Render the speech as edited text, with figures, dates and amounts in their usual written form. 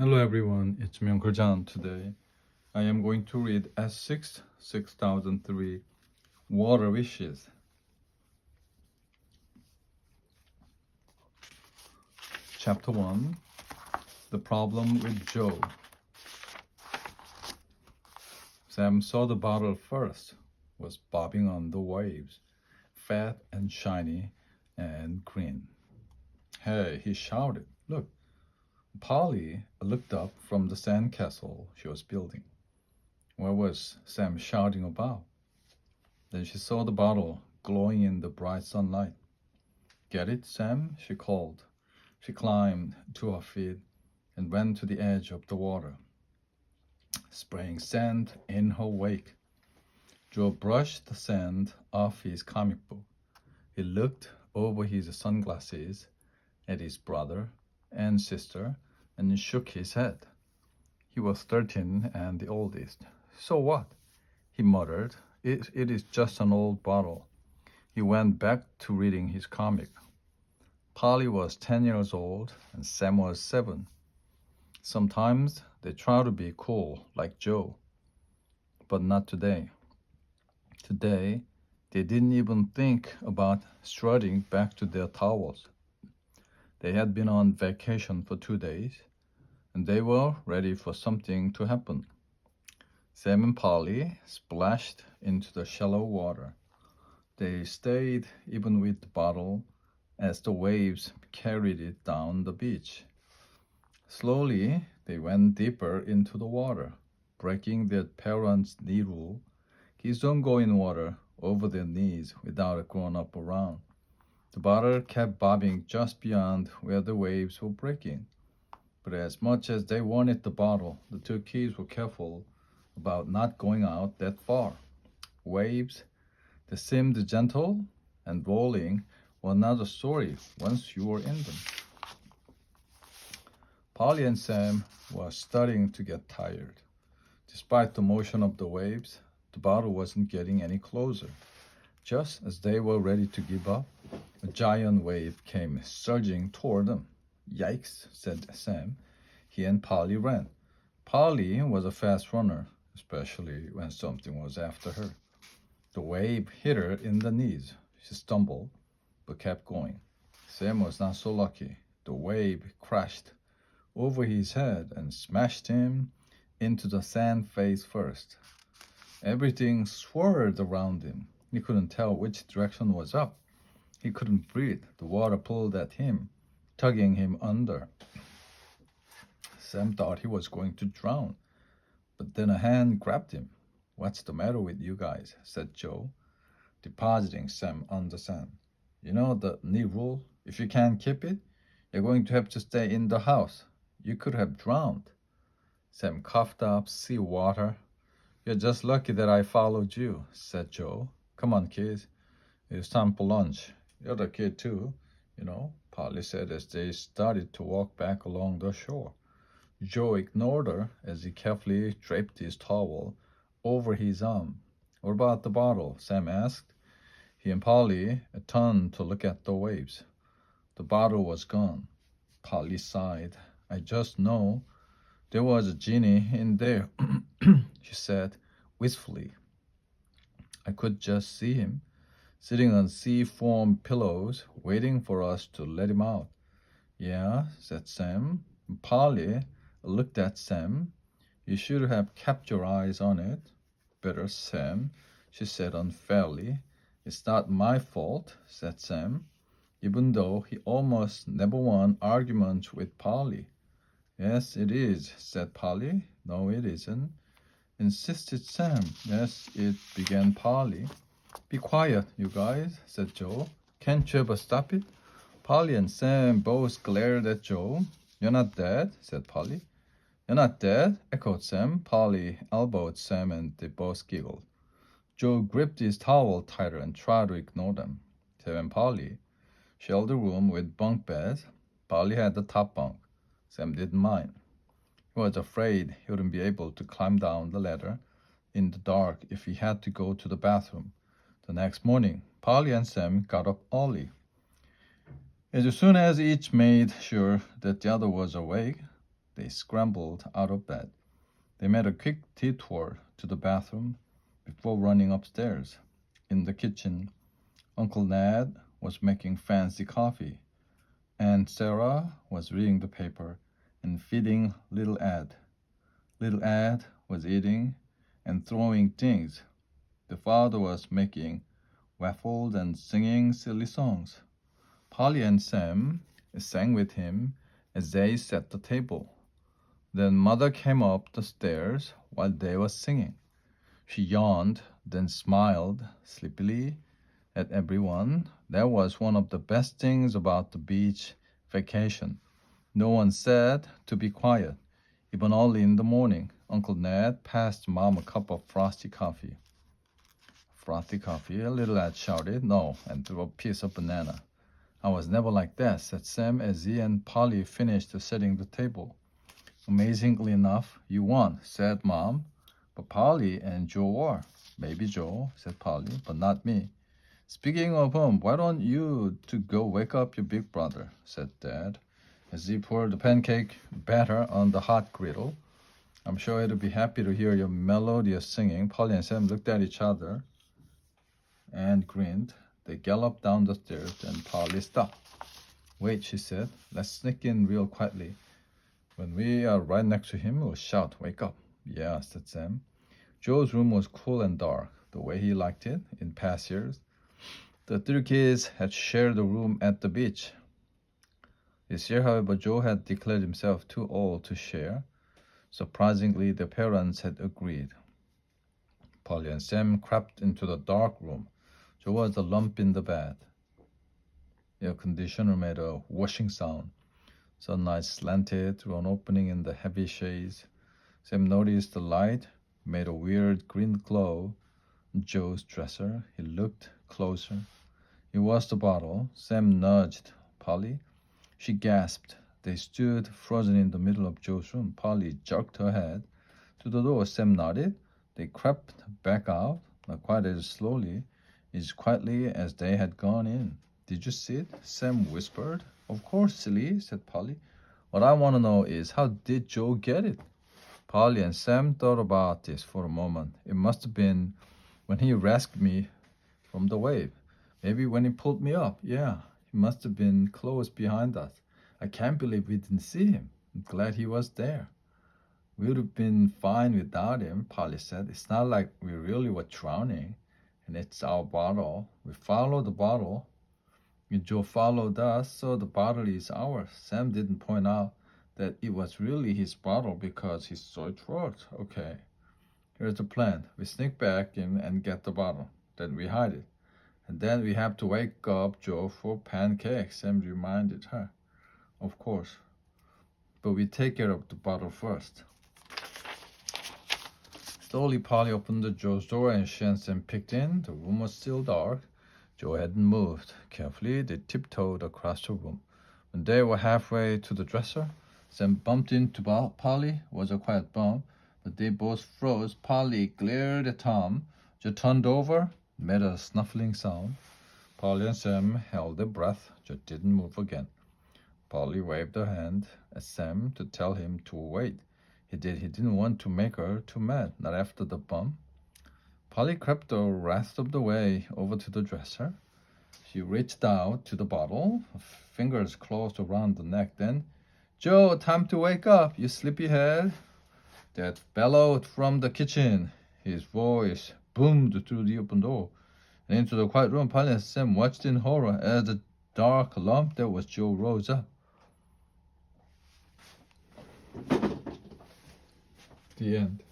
Hello everyone, it's me Uncle John. Today I am going to read S6 6003 Water Wishes. Chapter 1 The Problem with Joe. Sam saw the bottle first, was bobbing on the waves, fat and shiny and green. Hey, he shouted, look! Polly looked up from the sandcastle she was building. What was Sam shouting about? Then she saw the bottle glowing in the bright sunlight. Get it, Sam? She called. She climbed to her feet and went to the edge of the water, spraying sand in her wake. Joe brushed the sand off his comic book. He looked over his sunglasses at his brother and sister and shook his head. He was 13 and the oldest. So what? He muttered. It is just an old bottle. He went back to reading his comic. Polly was 10 years old and Sam was 7. Sometimes they try to be cool like Joe, but not today. Today, they didn't even think about strutting back to their towels. They had been on vacation for 2 days, and they were ready for something to happen. Sam and Polly splashed into the shallow water. They stayed even with the bottle as the waves carried it down the beach. Slowly, they went deeper into the water, breaking their parents' knee rule. Kids don't go in water over their knees without a grown-up around. The bottle kept bobbing just beyond where the waves were breaking. But as much as they wanted the bottle, the two kids were careful about not going out that far. Waves that seemed gentle and rolling were another story once you were in them. Polly and Sam were starting to get tired. Despite the motion of the waves, the bottle wasn't getting any closer. Just as they were ready to give up, a giant wave came surging toward them. Yikes, said Sam. He and Polly ran. Polly was a fast runner, especially when something was after her. The wave hit her in the knees. She stumbled, but kept going. Sam was not so lucky. The wave crashed over his head and smashed him into the sand face first. Everything swirled around him. He couldn't tell which direction was up. He couldn't breathe. The water pulled at him, tugging him under. Sam thought he was going to drown, but then a hand grabbed him. What's the matter with you guys? Said Joe, depositing Sam on the sand. You know the knee rule? If you can't keep it, you're going to have to stay in the house. You could have drowned. Sam coughed up seawater. You're just lucky that I followed you, said Joe. Come on, kids. It's time for lunch. You're the kid too, Polly said as they started to walk back along the shore. Joe ignored her as he carefully draped his towel over his arm. What about the bottle? Sam asked. He and Polly turned to look at the waves. The bottle was gone. Polly sighed. I just know there was a genie in there, she said wistfully. I could just see him, sitting on sea-foam pillows, waiting for us to let him out. Yeah, said Sam. Polly looked at Sam. You should have kept your eyes on it. Better, Sam, she said unfairly. It's not my fault, said Sam, even though he almost never won arguments with Polly. Yes, it is, said Polly. No, it isn't, insisted Sam. Yes, it began Polly. Be quiet, you guys, said Joe. Can't you ever stop it? Polly and Sam both glared at Joe. You're not dead, said Polly. You're not dead, echoed Sam. Polly elbowed Sam and they both giggled. Joe gripped his towel tighter and tried to ignore them. Sam and Polly shared the room with bunk beds. Polly had the top bunk. Sam didn't mind. He was afraid he wouldn't be able to climb down the ladder in the dark if he had to go to the bathroom. The next morning, Polly and Sam got up early. As soon as each made sure that the other was awake, they scrambled out of bed. They made a quick detour to the bathroom before running upstairs. In the kitchen, Uncle Ned was making fancy coffee. Aunt Sarah was reading the paper and feeding little Ed. Little Ed was eating and throwing things. The father was making waffles and singing silly songs. Polly and Sam sang with him as they set the table. Then Mother came up the stairs while they were singing. She yawned, then smiled sleepily at everyone. That was one of the best things about the beach vacation. No one said to be quiet. Even early in the morning, Uncle Ned passed Mom a cup of frosty coffee. Frothy coffee, little Ed shouted, no, and threw a piece of banana. I was never like that, said Sam as he and Polly finished setting the table. Amazingly enough, you won, said Mom. But Polly and Joe were. Maybe Joe, said Polly, but not me. Speaking of whom, why don't you two go wake up your big brother, said Dad, as he poured the pancake batter on the hot griddle. I'm sure he'll be happy to hear your melodious singing. Polly and Sam looked at each other and grinned. They galloped down the stairs and Polly stopped. Wait, she said. Let's sneak in real quietly. When we are right next to him, we'll shout, wake up. Yeah, said Sam. Joe's room was cool and dark, the way he liked it in past years. The three kids had shared a room at the beach. This year, however, Joe had declared himself too old to share. Surprisingly, the parents had agreed. Polly and Sam crept into the dark room. Joe was a lump in the bed. The air conditioner made a whooshing sound. Sunlight slanted through an opening in the heavy shades. Sam noticed the light made a weird green glow on Joe's dresser. He looked closer. It was the bottle. Sam nudged Polly. She gasped. They stood frozen in the middle of Joe's room. Polly jerked her head to the door. Sam nodded. They crept back out, not quite as slowly, as quietly as they had gone in. Did you see it? Sam whispered. Of course, silly, said Polly. What I want to know is, how did Joe get it? Polly and Sam thought about this for a moment. It must have been when he rescued me from the wave. Maybe when he pulled me up. Yeah, he must have been close behind us. I can't believe we didn't see him. I'm glad he was there. We would have been fine without him, Polly said. It's not like we really were drowning, and it's our bottle. We followed the bottle. Joe followed us, so the bottle is ours. Sam didn't point out that it was really his bottle because he saw it worked. Okay, here's the plan. We sneak back in and get the bottle. Then we hide it. And then we have to wake up Joe for pancakes, Sam reminded her. Of course. But we take care of the bottle first. Slowly, Polly opened the Joe's door and she and Sam peeked in. The room was still dark. Joe hadn't moved. Carefully, they tiptoed across the room. When they were halfway to the dresser, Sam bumped into Polly. It was a quiet bump, but they both froze. Polly glared at Tom. Joe turned over, made a snuffling sound. Polly and Sam held their breath. Joe didn't move again. Polly waved her hand at Sam to tell him to wait. He didn't want to make her too mad, not after the bump. Polly crept the rest of the way over to the dresser. She reached out to the bottle, her fingers closed around the neck. Then, Joe, time to wake up, you sleepyhead. Dad bellowed from the kitchen. His voice boomed through the open door. And into the quiet room, Polly and Sam watched in horror as the dark lump that was Joe rose up. The end.